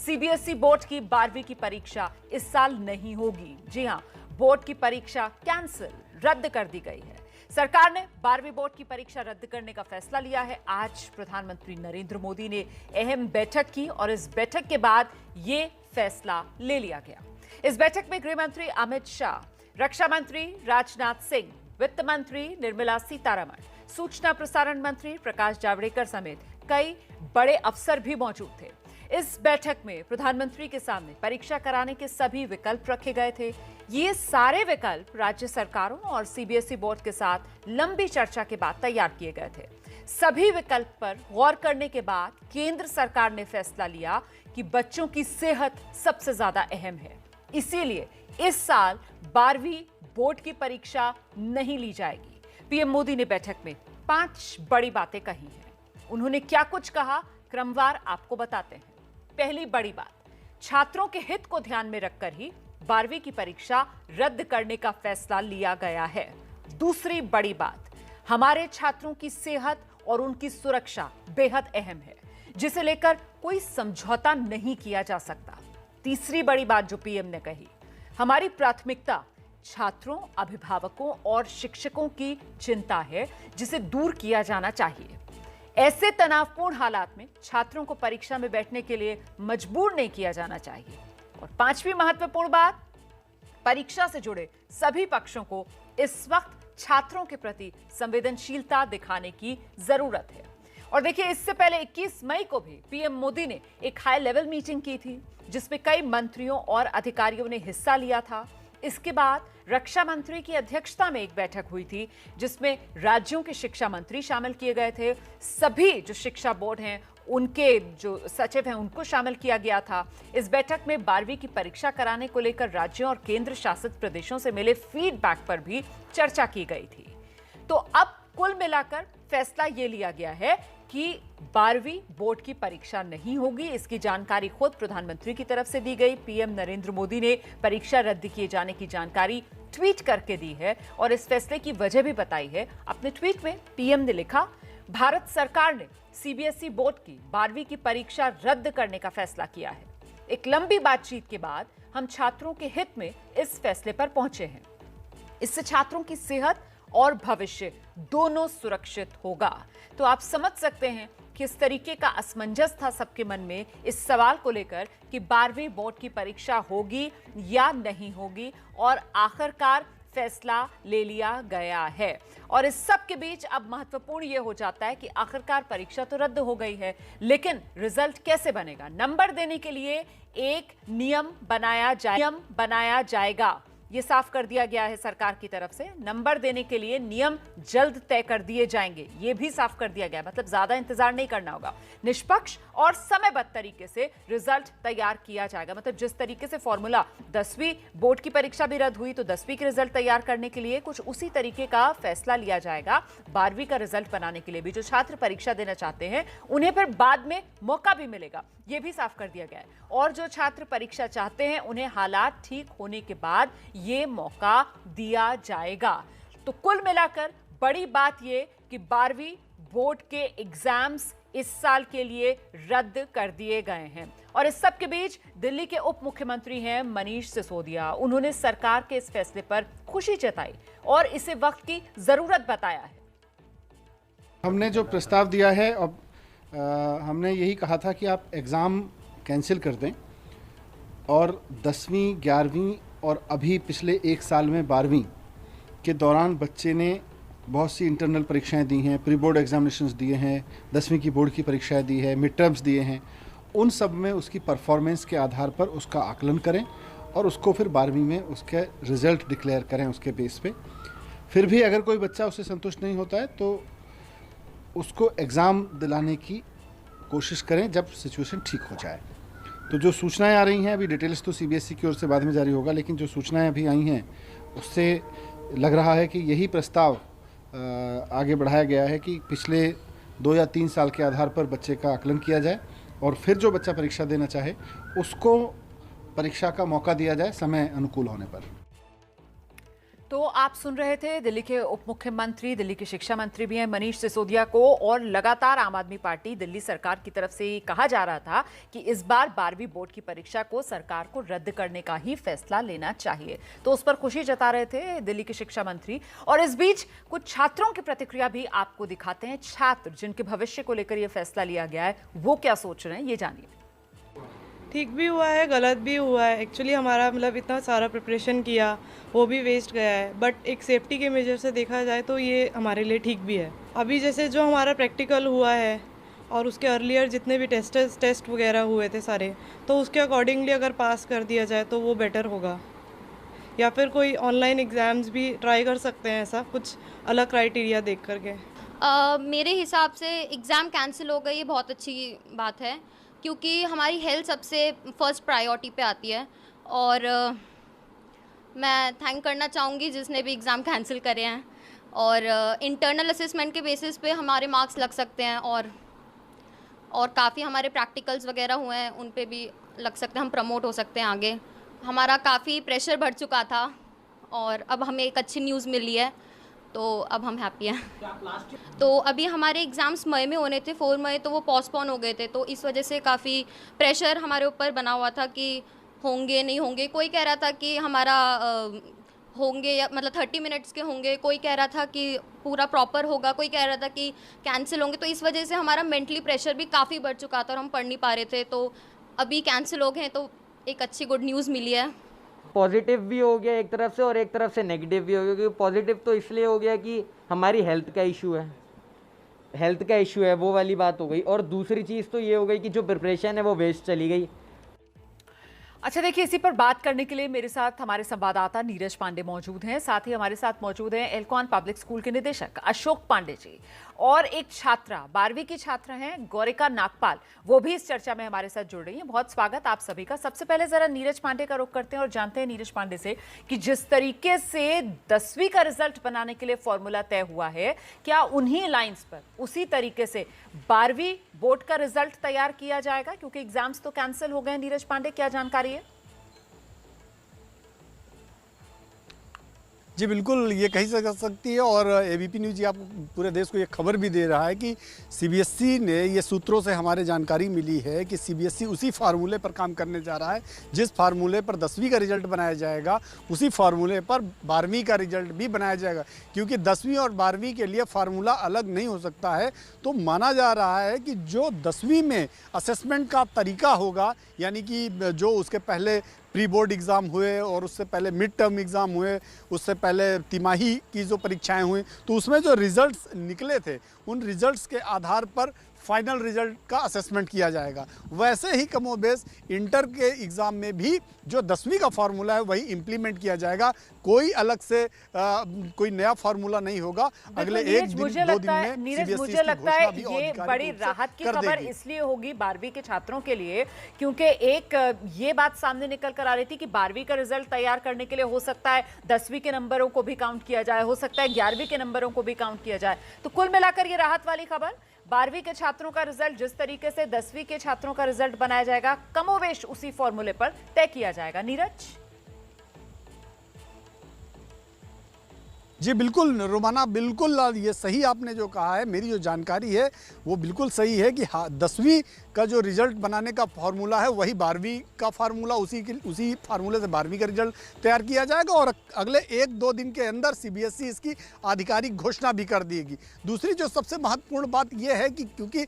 CBSE board की 12वीं की परीक्षा इस साल नहीं होगी। जी हां, बोर्ड की परीक्षा कैंसिल, रद्द कर दी गई है। सरकार ने 12वीं बोर्ड की परीक्षा रद्द करने का फैसला लिया है। आज प्रधानमंत्री नरेंद्र मोदी ने अहम बैठक की और इस बैठक के बाद यह फैसला ले लिया गया। इस बैठक में गृह मंत्री अमित शाह, रक्षा मंत्री राजनाथ सिंह, वित्त मंत्री निर्मला सीतारमण, सूचना प्रसारण मंत्री प्रकाश जावड़ेकर समेत कई बड़े अफसर भी मौजूद थे। इस बैठक में प्रधानमंत्री के सामने परीक्षा कराने के सभी विकल्प रखे गए थे। ये सारे विकल्प राज्य सरकारों और सीबीएसई बोर्ड के साथ लंबी चर्चा के बाद तैयार किए गए थे। सभी विकल्प पर गौर करने के बाद केंद्र सरकार ने फैसला लिया कि बच्चों की सेहत सबसे ज्यादा अहम है। इसीलिए इस साल 12वीं बोर्ड की परीक्षा नहीं ली जाएगी। पीएम मोदी ने बैठक में 5 बड़ी बातें कही हैं। उन्होंने क्या कुछ कहा, क्रमवार आपको बताते हैं। पहली बड़ी बात, छात्रों के हित को ध्यान में रखकर ही 12वीं की परीक्षा रद्द करने का फैसला लिया गया है। दूसरी बड़ी बात, हमारे छात्रों की सेहत और उनकी सुरक्षा बेहद अहम है, जिसे लेकर कोई समझौता नहीं किया जा सकता। तीसरी बड़ी बात जो पीएम ने कही, हमारी प्राथमिकता छात्रों, अभिभावकों और शिक्षकों की चिंता है, जिसे दूर किया जाना चाहिए। ऐसे तनावपूर्ण हालात में छात्रों को परीक्षा में बैठने के लिए मजबूर नहीं किया जाना चाहिए। और 5वीं महत्वपूर्ण बात, परीक्षा से जुड़े सभी पक्षों को इस वक्त छात्रों के प्रति संवेदनशीलता दिखाने की जरूरत है। और देखिए, इससे पहले 21 मई को भी पीएम मोदी ने एक हाई लेवल मीटिंग की थी, जिसमें कई मंत्रियों और अधिकारियों ने हिस्सा लिया था। इसके बाद रक्षा मंत्री की अध्यक्षता में एक बैठक हुई थी, जिसमें राज्यों के शिक्षा मंत्री शामिल किए गए थे। सभी जो शिक्षा बोर्ड हैं, उनके जो सचिव हैं, उनको शामिल किया गया था। इस बैठक में 12वीं की परीक्षा कराने को लेकर राज्यों और केंद्र शासित प्रदेशों से मिले फीडबैक पर भी चर्चा की गई थी। तो अब कुल मिलाकर फैसला यह लिया गया है कि 12वीं बोर्ड की परीक्षा नहीं होगी। इसकी जानकारी खुद प्रधानमंत्री की तरफ से दी गई। पीएम नरेंद्र मोदी ने परीक्षा रद्द किए जाने की जानकारी ट्वीट करके दी है और इस फैसले की वजह भी बताई है। अपने ट्वीट में पीएम ने लिखा, भारत सरकार ने सीबीएसई बोर्ड की 12वीं की परीक्षा रद्द करने का फैसला किया है। एक लंबी बातचीत के बाद हम छात्रों के हित में इस फैसले पर पहुंचे हैं। इससे छात्रों की सेहत और भविष्य दोनों सुरक्षित होगा। तो आप समझ सकते हैं किस तरीके का असमंजस था सबके मन में इस सवाल को लेकर कि 12वीं बोर्ड की परीक्षा होगी या नहीं होगी, और आखिरकार फैसला ले लिया गया है। और इस सब के बीच अब महत्वपूर्ण यह हो जाता है कि आखिरकार परीक्षा तो रद्द हो गई है, लेकिन रिजल्ट कैसे बनेगा? नंबर देने के लिए एक नियम बनाया जाएगा। ये साफ कर दिया गया है सरकार की तरफ से। नंबर देने के लिए नियम जल्द तय कर दिए जाएंगे, ये भी साफ कर दिया गया। मतलब ज्यादा इंतजार नहीं करना होगा। निष्पक्ष और समयबद्ध तरीके से रिजल्ट तैयार किया जाएगा। मतलब जिस तरीके से फॉर्मूला 10वीं बोर्ड की परीक्षा भी रद्द हुई तो 10वीं के रिजल्ट तैयार करने के लिए कुछ उसी तरीके का फैसला लिया जाएगा 12वीं का रिजल्ट बनाने के लिए भी। जो छात्र परीक्षा देना चाहते हैं उन्हें फिर बाद में मौका भी मिलेगा, ये भी साफ कर दिया गया है। और जो छात्र परीक्षा चाहते हैं उन्हें हालात ठीक होने के बाद ये मौका दिया जाएगा। तो कुल मिलाकर बड़ी बात ये कि 12वीं बोर्ड के एग्जाम्स इस साल के लिए रद्द कर दिए गए हैं। और इस सब के बीच दिल्ली के उप मुख्यमंत्री हैं मनीष सिसोदिया। उन्होंने सरकार के इस फैसले पर खुशी जताई और इसे वक्त की जरूरत बताया है। हमने जो प्रस्ताव दिया है, अब हमने यही कहा था कि आप एग्ज़ाम कैंसिल कर दें और 10वीं, 11वीं और अभी पिछले एक साल में 12वीं के दौरान बच्चे ने बहुत सी इंटरनल परीक्षाएं दी हैं, प्री बोर्ड एग्जामिनेशंस दिए हैं, 10वीं की बोर्ड की परीक्षाएं दी है, मिड टर्म्स दिए हैं। उन सब में उसकी परफॉर्मेंस के आधार पर उसका आकलन करें और उसको फिर 12वीं में उसके रिज़ल्ट डिक्लेयर करें उसके बेस पे। फिर भी अगर कोई बच्चा उससे संतुष्ट नहीं होता है तो उसको एग्ज़ाम दिलाने की कोशिश करें जब सिचुएशन ठीक हो जाए। तो जो सूचनाएं आ रही हैं, अभी डिटेल्स तो सीबीएसई की ओर से बाद में जारी होगा, लेकिन जो सूचनाएं अभी आई हैं उससे लग रहा है कि यही प्रस्ताव आगे बढ़ाया गया है कि पिछले 2 या 3 साल के आधार पर बच्चे का आकलन किया जाए और फिर जो बच्चा परीक्षा देना चाहे उसको परीक्षा का मौका दिया जाए समय अनुकूल होने पर। तो आप सुन रहे थे दिल्ली के उप मुख्यमंत्री, दिल्ली के शिक्षा मंत्री भी हैं मनीष सिसोदिया को, और लगातार आम आदमी पार्टी दिल्ली सरकार की तरफ से कहा जा रहा था कि इस बार 12वीं बोर्ड की परीक्षा को सरकार को रद्द करने का ही फैसला लेना चाहिए। तो उस पर खुशी जता रहे थे दिल्ली के शिक्षा मंत्री। और इस बीच कुछ छात्रों की प्रतिक्रिया भी आपको दिखाते हैं। छात्र जिनके भविष्य को लेकर यह फैसला लिया गया है, वो क्या सोच रहे हैं, ये जानिए। ठीक भी हुआ है, गलत भी हुआ है। एक्चुअली हमारा मतलब इतना सारा प्रिपरेशन किया, वो भी वेस्ट गया है। बट एक सेफ्टी के मेजर से देखा जाए तो ये हमारे लिए ठीक भी है। अभी जैसे जो हमारा प्रैक्टिकल हुआ है और उसके अर्लियर जितने भी टेस्ट वगैरह हुए थे सारे, तो उसके अकॉर्डिंगली अगर पास कर दिया जाए तो वो बेटर होगा। या फिर कोई ऑनलाइन एग्ज़ाम्स भी ट्राई कर सकते हैं, ऐसा कुछ अलग क्राइटेरिया देख करके। मेरे हिसाब से एग्ज़ाम कैंसिल हो गई, ये बहुत अच्छी बात है, क्योंकि हमारी हेल्थ सबसे फर्स्ट प्रायोरिटी पे आती है। और मैं थैंक करना चाहूँगी जिसने भी एग्ज़ाम कैंसिल करे हैं। और इंटरनल असेसमेंट के बेसिस पे हमारे मार्क्स लग सकते हैं, और काफ़ी हमारे प्रैक्टिकल्स वगैरह हुए हैं, उन पे भी लग सकते हैं, हम प्रमोट हो सकते हैं आगे। हमारा काफ़ी प्रेशर बढ़ चुका था और अब हमें एक अच्छी न्यूज़ मिली है, तो अब हम हैप्पी हैं। तो अभी हमारे एग्ज़ाम्स मई में होने थे, 4 मई, तो वो पोस्टपोन हो गए थे। तो इस वजह से काफ़ी प्रेशर हमारे ऊपर बना हुआ था कि होंगे नहीं होंगे। कोई कह रहा था कि हमारा होंगे या मतलब 30 मिनट्स के होंगे, कोई कह रहा था कि पूरा प्रॉपर होगा, कोई कह रहा था कि कैंसिल होंगे। तो इस वजह से हमारा मेंटली प्रेशर भी काफ़ी बढ़ चुका था और हम पढ़ नहीं पा रहे थे। तो अभी कैंसिल हो गए, तो एक अच्छी गुड न्यूज़ मिली है। पॉजिटिव भी हो गया एक तरफ से और एक तरफ से नेगेटिव भी हो गया। क्योंकि पॉजिटिव तो इसलिए हो गया कि हमारी हेल्थ का इशू है, वो वाली बात हो गई। और दूसरी चीज़ तो ये हो गई कि जो प्रिपरेशन है वो वेस्ट चली गई। अच्छा देखिए, इसी पर बात करने के लिए मेरे साथ हमारे संवाददाता नीरज पांडे मौजूद हैं। साथ ही हमारे साथ मौजूद हैं एल्कॉन पब्लिक स्कूल के निदेशक अशोक पांडे जी, और एक छात्रा 12वीं की छात्रा हैं गौरिका नागपाल, वो भी इस चर्चा में हमारे साथ जुड़ रही हैं। बहुत स्वागत आप सभी का। सबसे पहले जरा नीरज पांडे का रुख करते हैं और जानते हैं नीरज पांडे से कि जिस तरीके से 10वीं का रिजल्ट बनाने के लिए फॉर्मूला तय हुआ है, क्या उन्हीं लाइंस पर उसी तरीके से 12वीं बोर्ड का रिजल्ट तैयार किया जाएगा? क्योंकि एग्जाम्स तो कैंसिल हो गए। नीरज पांडे, क्या जानकारी है? जी बिल्कुल, ये कही जा सकती है। और एबीपी न्यूज़ जी आपको पूरे देश को ये खबर भी दे रहा है कि सीबीएसई ने, ये सूत्रों से हमारे जानकारी मिली है कि सीबीएसई उसी फार्मूले पर काम करने जा रहा है जिस फार्मूले पर 10वीं का रिजल्ट बनाया जाएगा, उसी फार्मूले पर 12वीं का रिजल्ट भी बनाया जाएगा। क्योंकि 10वीं और 12वीं के लिए फार्मूला अलग नहीं हो सकता है। तो माना जा रहा है कि जो 10वीं में असेसमेंट का तरीका होगा, यानी कि जो उसके पहले प्री बोर्ड एग्ज़ाम हुए और उससे पहले मिड टर्म एग्ज़ाम हुए, उससे पहले तिमाही की जो परीक्षाएं हुई, तो उसमें जो रिज़ल्ट्स निकले थे, उन रिज़ल्ट्स के आधार पर फाइनल रिजल्ट का असेसमेंट किया जाएगा। वैसे ही कमोबेश इंटर के एग्ज़ाम में भी जो 10वीं का फार्मूला है वही इम्प्लीमेंट किया जाएगा। कोई अलग से कोई नया फार्मूला नहीं होगा। अगले 1 दिन 2 दिन में नीरज, मुझे लगता है ये बड़ी राहत की खबर इसलिए होगी 12वीं के छात्रों के लिए, क्योंकि एक ये बात सामने निकल कर आ रही थी कि 12वीं का रिजल्ट तैयार करने के लिए हो सकता है 10वीं के नंबरों को भी काउंट किया जाए, हो सकता है 11वीं के नंबरों को भी काउंट किया जाए। तो कुल मिलाकर ये राहत वाली खबर, 12वीं के छात्रों का रिजल्ट जिस तरीके से 10वीं के छात्रों का रिजल्ट बनाया जाएगा, कमोवेश उसी फॉर्मूले पर तय किया जाएगा। नीरज जी बिल्कुल रोमाना, बिल्कुल ये सही आपने जो कहा है। मेरी जो जानकारी है वो बिल्कुल सही है कि 10वीं का जो रिजल्ट बनाने का फार्मूला है वही 12वीं का फार्मूला, उसी फार्मूले से 12वीं का रिजल्ट तैयार किया जाएगा। और अगले 1-2 दिन के अंदर सीबीएसई इसकी आधिकारिक घोषणा भी कर देगी। दूसरी जो सबसे महत्वपूर्ण बात यह है कि क्योंकि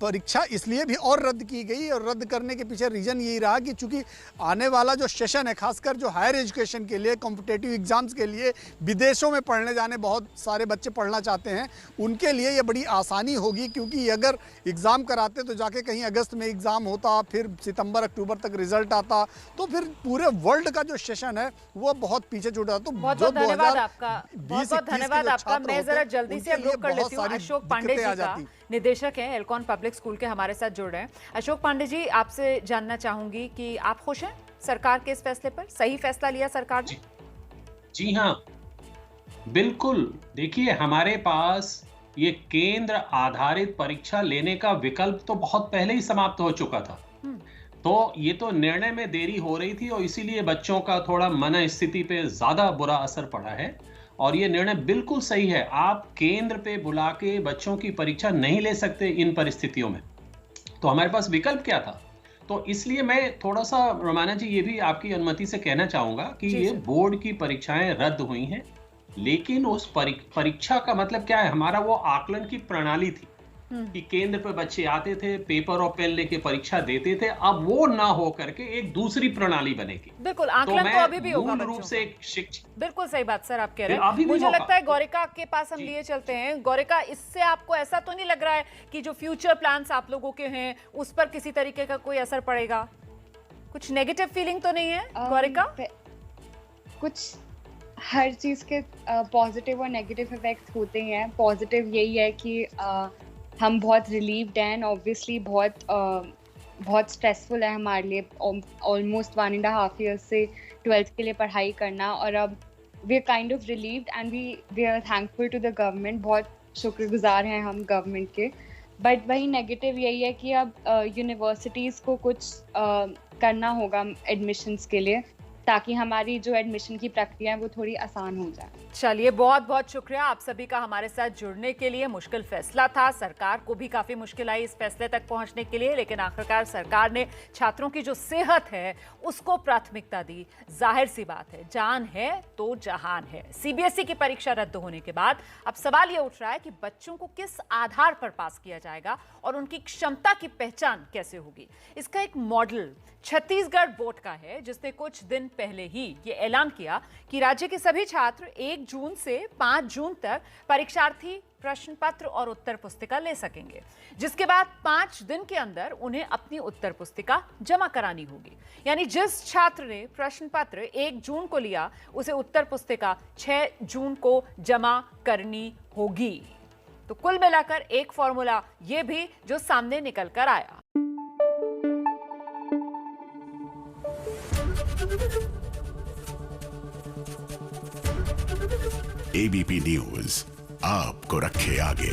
परीक्षा इसलिए भी और रद्द की गई, और रद्द करने के पीछे रीज़न यही रहा कि चूँकि आने वाला जो सेशन है, खासकर जो हायर एजुकेशन के लिए, कॉम्पिटेटिव एग्ज़ाम्स के लिए विदेशों में पढ़ने जाने बहुत सारे बच्चे पढ़ना चाहते हैं, उनके लिए ये बड़ी आसानी होगी। क्योंकि अगर एग्ज़ाम कराते तो जाके कहीं अगस्त में एग्ज़ाम होता, फिर सितंबर अक्टूबर तक रिजल्ट आता, तो फिर पूरे वर्ल्ड का जो सेशन है वो बहुत पीछे छूटा। तो बहुत धन्यवाद आपका, बहुत धन्यवाद आपका। मैं जरा जल्दी से रुक कर लेती हूँ। अशोक पांडे जी का निदेशक हैं, एल्कॉन पब्लिक स्कूल के, हमारे साथ जुड़ रहे हैं। अशोक पांडे जी, आपसे जानना चाहूंगी कि आप खुश हैं सरकार के इस फैसले पर? सही फैसला लिया सरकार ने? जी हाँ, बिल्कुल। देखिए, हमारे पास ये केंद्र आधारित परीक्षा लेने का विकल्प तो बहुत पहले ही समाप्त हो चुका था। तो ये तो निर्णय में देरी हो रही थी और इसीलिए बच्चों का थोड़ा मन स्थिति पे ज्यादा बुरा असर पड़ा है। और ये निर्णय बिल्कुल सही है, आप केंद्र पे बुला के बच्चों की परीक्षा नहीं ले सकते इन परिस्थितियों में। तो हमारे पास विकल्प क्या था? तो इसलिए मैं थोड़ा सा रोमाना जी ये भी आपकी अनुमति से कहना चाहूंगा कि ये बोर्ड की परीक्षाएं रद्द हुई हैं, लेकिन उस परीक्षा का मतलब क्या है, हमारा वो आकलन की प्रणाली थी कि केंद्र पर बच्चे आते थे, पेपर और पेन लेके परीक्षा देते थे, अब वो ना हो करके एक दूसरी प्रणाली बनेगी। बिल्कुल, आकलन तो अभी भी होगा मूल रूप से एक शिक्षक। बिल्कुल सही बात सर आप कह रहे हैं। मुझे लगता है गौरिका के पास हम लिए चलते हैं। गौरिका, इससे आपको ऐसा तो नहीं लग रहा है कि जो फ्यूचर प्लान्स आप लोगों के हैं उस पर किसी तरीके का कोई असर पड़ेगा? कुछ नेगेटिव फीलिंग तो नहीं है गौरिका? कुछ हर चीज के पॉजिटिव और नेगेटिव इफेक्ट्स होते हैं। पॉजिटिव यही है कि हम बहुत रिलीव्ड हैं। ऑब्वियसली बहुत स्ट्रेसफुल है हमारे लिए, ऑलमोस्ट 1.5 ईयर्स से 12th के लिए पढ़ाई करना, और अब we are kind of relieved and we are thankful to the government. बहुत शुक्रगुजार हैं हम गवर्नमेंट के। बट वही नेगेटिव यही है कि अब यूनिवर्सिटीज़ को कुछ करना होगा एडमिशन्स के लिए, ताकि हमारी जो एडमिशन की प्रक्रिया है वो थोड़ी आसान हो जाए। चलिए, बहुत बहुत शुक्रिया आप सभी का हमारे साथ जुड़ने के लिए। मुश्किल फैसला था, सरकार को भी काफी मुश्किल आई इस फैसले तक पहुंचने के लिए, लेकिन आखिरकार सरकार ने छात्रों की जो सेहत है उसको प्राथमिकता दी। जाहिर सी बात है, जान है तो जहान है। सीबीएसई की परीक्षा रद्द होने के बाद अब सवाल यह उठ रहा है कि बच्चों को किस आधार पर पास किया जाएगा और उनकी क्षमता की पहचान कैसे होगी। इसका एक मॉडल छत्तीसगढ़ बोर्ड का है, जिसने कुछ दिन पहले ही ये ऐलान किया कि राज्य के सभी छात्र 1 जून से 5 जून तक परीक्षार्थी प्रश्न पत्र और उत्तर पुस्तिका ले सकेंगे, जिसके बाद 5 दिन के अंदर उन्हें अपनी उत्तर पुस्तिका जमा करानी होगी। यानी जिस छात्र ने प्रश्न पत्र 1 जून को लिया, उसे उत्तर पुस्तिका 6 जून को जमा करनी होगी। तो कुल मिलाकर एक फॉर्मूला ये भी जो सामने निकल कर आया। एबीपी न्यूज आपको रखे आगे।